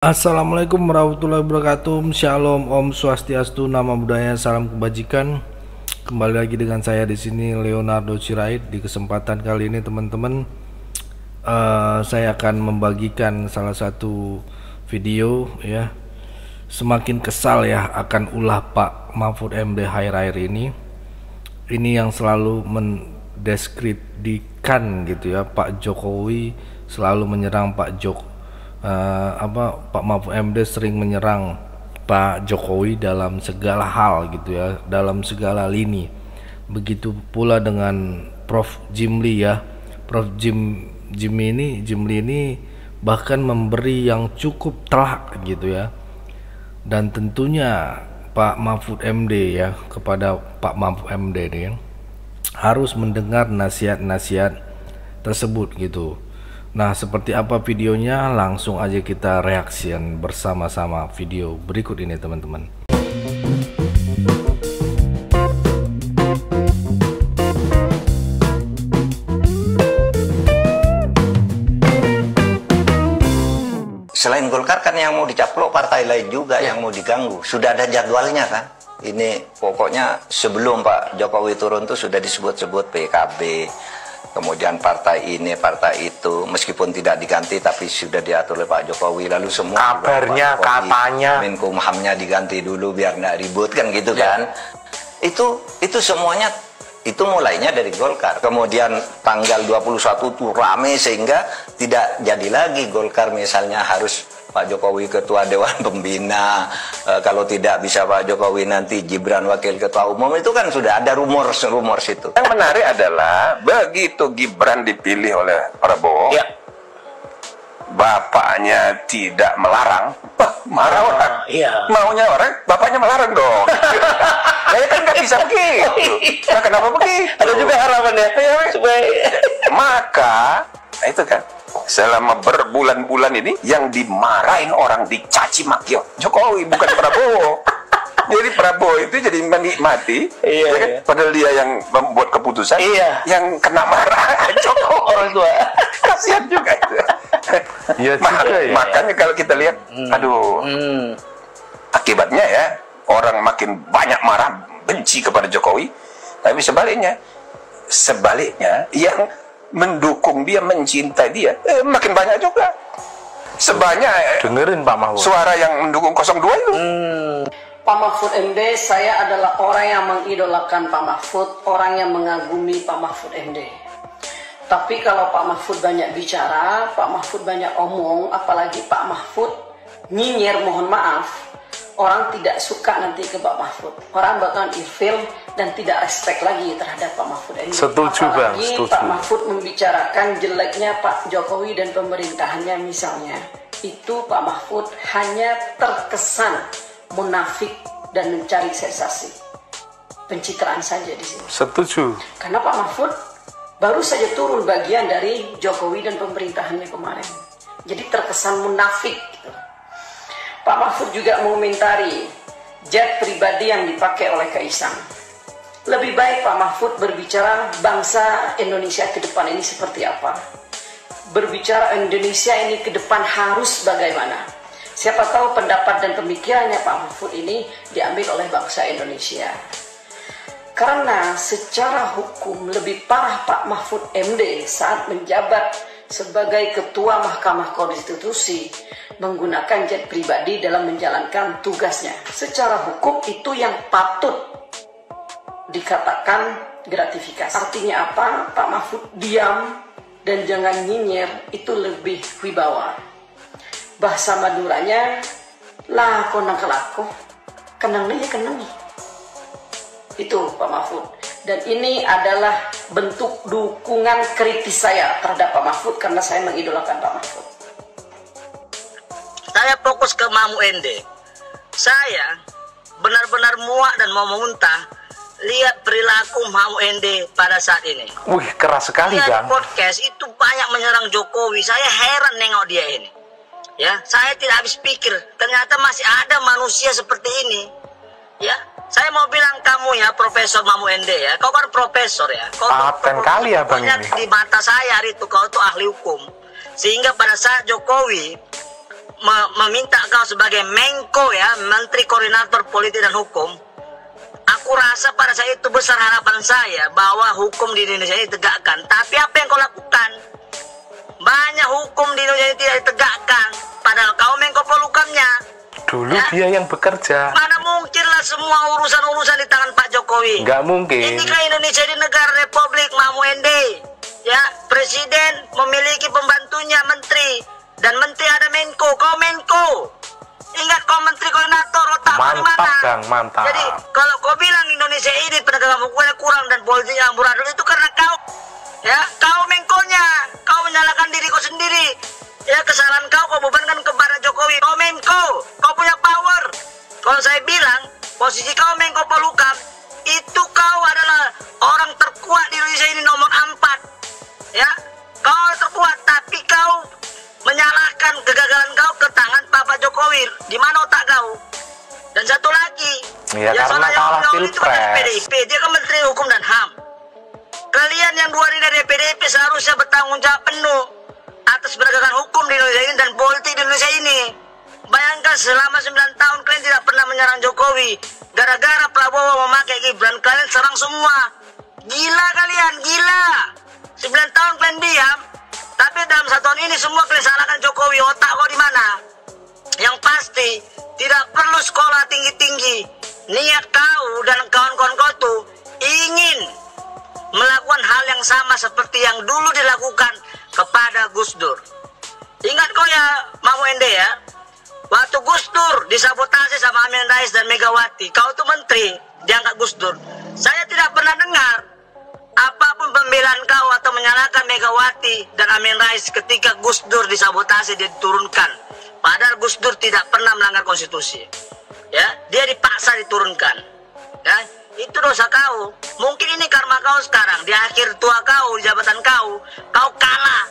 Assalamualaikum warahmatullahi wabarakatuh. Shalom, Om Swastiastu, Nama Budaya, Salam Kebajikan. Kembali lagi dengan saya di sini Leonardo Sirait. Di kesempatan kali ini teman-teman, saya akan membagikan salah satu video ya. Semakin kesal ya akan ulah Pak Mahfud MD akhir-akhir ini. Ini yang selalu mendeskripsikan gitu ya, Pak Jokowi selalu menyerang Pak Pak Mahfud MD sering menyerang Pak Jokowi dalam segala hal gitu ya, dalam segala lini. Begitu pula dengan Prof Jimli ya. Jimli ini bahkan memberi yang cukup telak gitu ya. Dan tentunya Pak Mahfud MD ya, kepada Pak Mahfud MD ini harus mendengar nasihat-nasihat tersebut gitu. Nah, seperti apa videonya? Langsung aja kita reaksian bersama-sama video berikut ini, teman-teman. Selain Golkar kan yang mau dicaplok partai lain juga yang mau diganggu. Sudah ada jadwalnya kan? Ini pokoknya sebelum Pak Jokowi turun tuh sudah disebut-sebut PKB. Kemudian partai ini, partai itu, meskipun tidak diganti tapi sudah diatur oleh Pak Jokowi. Lalu semua kabarnya, katanya Menkumhamnya diganti dulu biar nggak ribut kan gitu kan. Itu semuanya, itu mulainya dari Golkar. Kemudian tanggal 21 itu rame sehingga tidak jadi lagi Golkar misalnya harus Pak Jokowi ketua Dewan Pembina, kalau tidak bisa Pak Jokowi nanti Gibran wakil ketua umum. Itu kan sudah ada rumor situ. Yang menarik adalah begitu Gibran dipilih oleh Prabowo, ya, bapaknya tidak melarang, marah orang. Iya. Maunya orang, bapaknya melarang dong. Ya kan nggak bisa begitu. Nah, kenapa begitu? Ada juga harapannya supaya maka itu kan selama berbulan-bulan ini yang dimarahin orang, dicaci maki Jokowi, bukan Prabowo. Jadi Prabowo itu jadi menikmati, iya, ya kan? Iya. Padahal dia yang membuat keputusan, iya, yang kena marah Jokowi. orang tua. Kasihan juga itu. Ya, Makanya kalau kita lihat, aduh, akibatnya ya orang makin banyak marah, benci kepada Jokowi. Tapi sebaliknya yang mendukung dia, mencintai dia, makin banyak juga. Sebanyak Dengerin Pak Mahfud. suara yang mendukung 02 itu. Pak Mahfud MD, saya adalah orang yang mengidolakan Pak Mahfud, orang yang mengagumi Pak Mahfud MD. Tapi kalau Pak Mahfud banyak bicara, Pak Mahfud banyak omong, apalagi Pak Mahfud nyinyir, mohon maaf, orang tidak suka nanti ke Pak Mahfud. Orang bakalan ilfil dan tidak respect lagi terhadap Pak Mahfud MD. Setuju, Bang, Apalagi setuju. Pak Mahfud membicarakan jeleknya Pak Jokowi dan pemerintahannya misalnya. Itu Pak Mahfud hanya terkesan munafik dan mencari sensasi. Pencitraan saja di sini. Setuju. Karena Pak Mahfud baru saja turun bagian dari Jokowi dan pemerintahannya kemarin. Jadi terkesan munafik gitu. Pak Mahfud juga mengomentari jet pribadi yang dipakai oleh Kaisang. Lebih baik Pak Mahfud berbicara bangsa Indonesia ke depan ini seperti apa. Berbicara Indonesia ini ke depan harus bagaimana. Siapa tahu pendapat dan pemikirannya Pak Mahfud ini diambil oleh bangsa Indonesia. Karena secara hukum lebih parah Pak Mahfud MD saat menjabat sebagai Ketua Mahkamah Konstitusi menggunakan jet pribadi dalam menjalankan tugasnya. Secara hukum itu yang patut dikatakan gratifikasi. Artinya apa? Pak Mahfud diam dan jangan nyinyir, itu lebih wibawa. Bahasa Maduranya, lah konang kelaku, kenangnya kenangi. Itu Pak Mahfud. Dan ini adalah bentuk dukungan kritis saya terhadap Pak Mahfud karena saya mengidolakan Pak Mahfud. Saya fokus ke Mahfud MD. Saya benar-benar muak dan mau muntah lihat perilaku Mahfud MD pada saat ini. Wih, keras sekali, Dia di Bang. podcast itu banyak menyerang Jokowi. Saya heran nengok dia ini. Ya, saya tidak habis pikir. Ternyata masih ada manusia seperti ini. Ya, saya mau bilang kamu ya, Profesor Mahfud MD ya. Kau kan profesor ya. Kau Paten kali ya, Bang, ini. di mata saya hari itu kau tuh ahli hukum. Sehingga pada saat Jokowi meminta kau sebagai Menko ya, Menteri Koordinator Politik dan Hukum. Aku rasa pada saat itu besar harapan saya bahwa hukum di Indonesia ini ditegakkan. Tapi apa yang kau lakukan? Banyak hukum di Indonesia ini tidak ditegakkan. Padahal kau Menko Polhukamnya. Dulu ya? Dia yang bekerja. Mana mungkin lah semua urusan-urusan di tangan Pak Jokowi. Nggak mungkin. Ini kan Indonesia di negara Republik Mahmud MD. Ya, Presiden memiliki pembantunya menteri. Dan menteri ada Menko. Kau Menko. Ingat kau Menteri Koordinator, otak di mana? Mantap Bang, mantap. Jadi kalau kau bilang Indonesia ini penegakan hukumnya kurang dan politiknya amburadul, itu karena kau, ya, kau Menkonya, kau menyalahkan diri kau sendiri. Ya, kesalahan kau bebankan kepada Jokowi. Kau Menko, kau punya power. Kalau saya bilang posisi kau Menko Polhukam, itu kau adalah orang terkuat di Indonesia ini, nomor 4. Ya, kau terkuat, tapi kau menyalahkan kegagalan kau ke tangan Pak Jokowi. Di mana otak kau? Dan satu lagi, ya karena kalah itu kan dari PDIP, dia kan Menteri Hukum dan HAM. Kalian yang dua ini dari PDIP seharusnya bertanggung jawab penuh atas penegakan hukum di Indonesia ini dan politik di Indonesia ini. Bayangkan selama 9 tahun kalian tidak pernah menyerang Jokowi. Gara-gara Prabowo memakai Gibran, kalian serang semua. Gila kalian, gila. 9 tahun kalian diam. Tapi dalam 1 tahun ini semua kalian salahkan Jokowi. Otak kau di mana? Yang pasti tidak perlu sekolah tinggi-tinggi. Niat kau dan kawan-kawan kau tuh ingin melakukan hal yang sama seperti yang dulu dilakukan kepada Gus Dur. Ingat kau ya, Mahmud MD ya. Waktu Gus Dur disabotase sama Amin Rais dan Megawati, kau tuh menteri diangkat Gus Dur. Saya tidak pernah dengar apapun pembelaan kau atau menyalahkan Megawati dan Amin Rais ketika Gus Dur disabotase, dia diturunkan. Padahal Gus Dur tidak pernah melanggar konstitusi. Ya, dia dipaksa diturunkan. Ya, itu dosa kau. Mungkin ini karma kau sekarang di akhir tua kau, di jabatan kau kalah.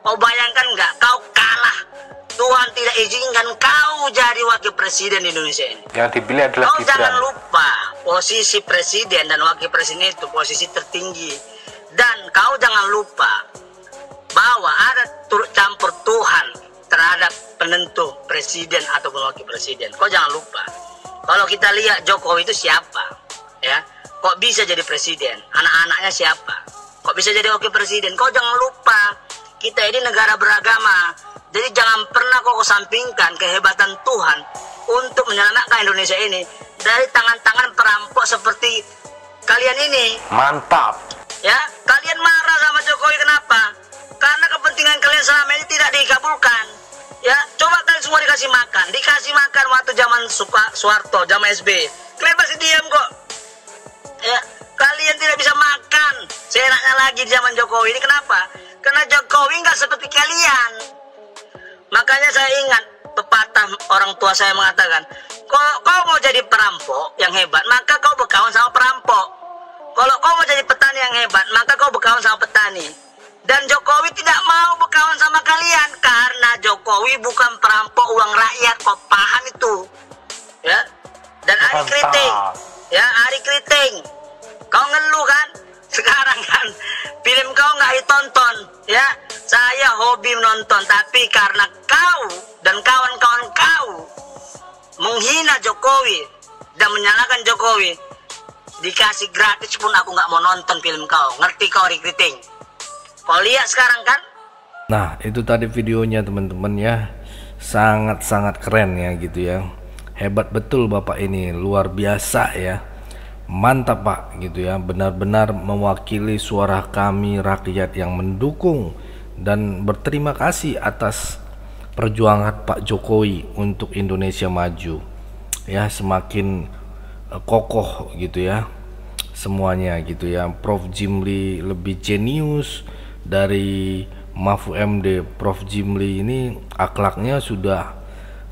Kau bayangkan nggak? Kau kalah. Tuhan tidak izinkan kau jadi wakil presiden di Indonesia ini. Yang dipilih adalah kau Gibran. Jangan lupa, posisi presiden dan wakil presiden itu posisi tertinggi. Dan kau jangan lupa bahwa ada turut campur Tuhan terhadap penentu presiden ataupun wakil presiden. Kau jangan lupa. Kalau kita lihat Jokowi itu siapa, ya? Kok bisa jadi presiden? Anak-anaknya siapa? Kok bisa jadi wakil presiden? Kau jangan lupa, kita ini negara beragama. Jadi jangan pernah kau kesampingkan kehebatan Tuhan untuk menyelamatkan Indonesia ini dari tangan-tangan perampok seperti kalian ini. Mantap. Ya, kalian marah sama Jokowi kenapa? Karena kepentingan kalian selama ini tidak dikabulkan. Ya, coba kalian semua dikasih makan waktu zaman Soeharto, zaman SB. Kalian masih diam kok. Ya, kalian tidak bisa makan seenaknya lagi di zaman Jokowi ini. Kenapa? Karena Jokowi nggak seperti kalian. Makanya saya ingat pepatah orang tua saya mengatakan, kau mau jadi perampok yang hebat, maka kau berkawan sama perampok. Kalau kau mau jadi petani yang hebat, maka kau berkawan sama petani. Dan Jokowi tidak mau berkawan sama kalian karena Jokowi bukan perampok uang rakyat. Kau paham itu? Ya. Dan Ari Kriting, ya Ari Kriting, kau ngeluh kan? Sekarang kan film kau nggak ditonton, ya. Saya hobi menonton, tapi karena kau dan kawan-kawan kau menghina Jokowi dan menyalahkan Jokowi, dikasih gratis pun aku nggak mau nonton film kau. Ngerti kau, Ari Kriting? Kau lihat sekarang kan? Nah, itu tadi videonya teman-teman ya. Sangat-sangat keren ya gitu ya. Hebat betul Bapak ini, luar biasa ya. Mantap Pak gitu ya, benar-benar mewakili suara kami rakyat yang mendukung dan berterima kasih atas perjuangan Pak Jokowi untuk Indonesia maju ya, semakin kokoh gitu ya semuanya gitu ya. Prof Jimli lebih jenius dari Mahfud MD. Prof Jimli ini akhlaknya sudah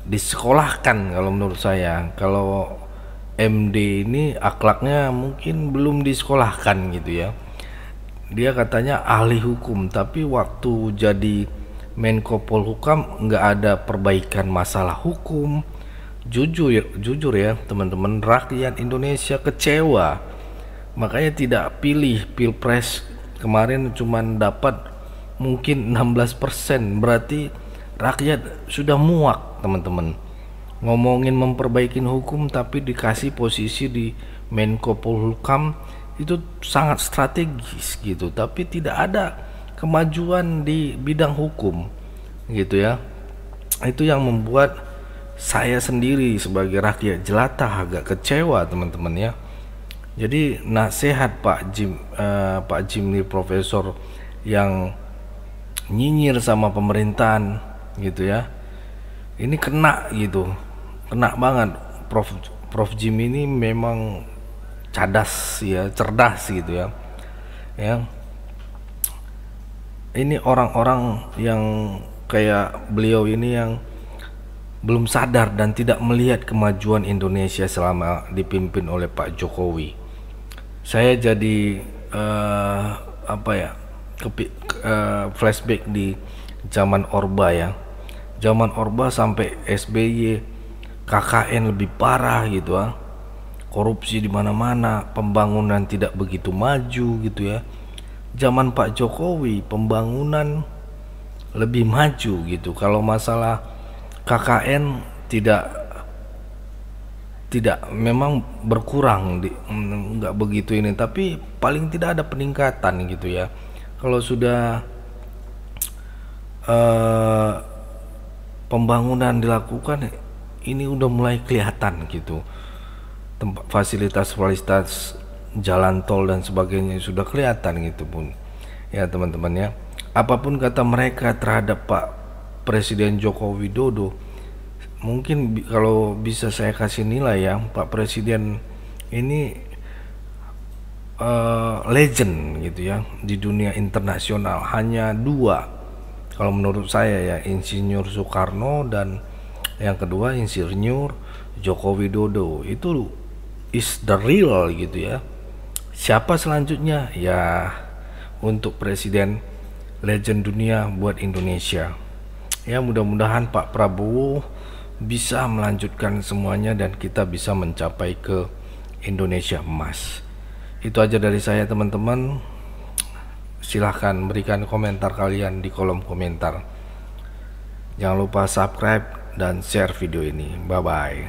disekolahkan kalau menurut saya. Kalau MD ini akhlaknya mungkin belum disekolahkan gitu ya. Dia katanya ahli hukum, tapi waktu jadi Menko Polhukam nggak ada perbaikan masalah hukum. Jujur ya teman-teman, rakyat Indonesia kecewa. Makanya tidak pilih Pilpres kemarin, cuman dapat mungkin 16%. Berarti rakyat sudah muak teman-teman. Ngomongin memperbaiki hukum tapi dikasih posisi di Menko Polhukam itu sangat strategis gitu, tapi tidak ada kemajuan di bidang hukum gitu ya. Itu yang membuat saya sendiri sebagai rakyat jelata agak kecewa teman-teman ya. Jadi nasihat Pak Jimli Profesor yang nyinyir sama pemerintahan gitu ya, ini kena gitu, kena banget. Prof Jim ini memang cerdas gitu ya. Ini orang-orang yang kayak beliau ini yang belum sadar dan tidak melihat kemajuan Indonesia selama dipimpin oleh Pak Jokowi. Saya jadi flashback di zaman Orba ya. Zaman Orba sampai SBY, KKN lebih parah gitu ya. Korupsi di mana-mana, pembangunan tidak begitu maju gitu ya. Zaman Pak Jokowi pembangunan lebih maju gitu. Kalau masalah KKN tidak memang berkurang, nggak begitu ini, tapi paling tidak ada peningkatan gitu ya. Kalau sudah pembangunan dilakukan, ini udah mulai kelihatan gitu. Fasilitas jalan tol dan sebagainya sudah kelihatan gitu pun ya teman-teman ya. Apapun kata mereka terhadap Pak Presiden Joko Widodo, mungkin kalau bisa saya kasih nilai ya, Pak Presiden ini legend gitu ya di dunia internasional. Hanya dua kalau menurut saya ya, Insinyur Soekarno dan yang kedua Insinyur Joko Widodo. Itu is the real gitu ya. Siapa selanjutnya ya untuk presiden legend dunia buat Indonesia ya. Mudah-mudahan Pak Prabowo bisa melanjutkan semuanya dan kita bisa mencapai ke Indonesia emas. Itu aja dari saya teman-teman. Silahkan berikan komentar kalian di kolom komentar. Jangan lupa subscribe dan share video ini. Bye bye.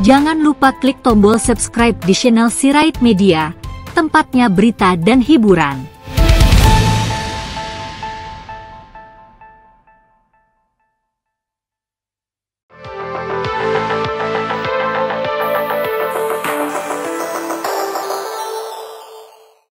Jangan lupa klik tombol subscribe di channel Sirait Media, tempatnya berita dan hiburan.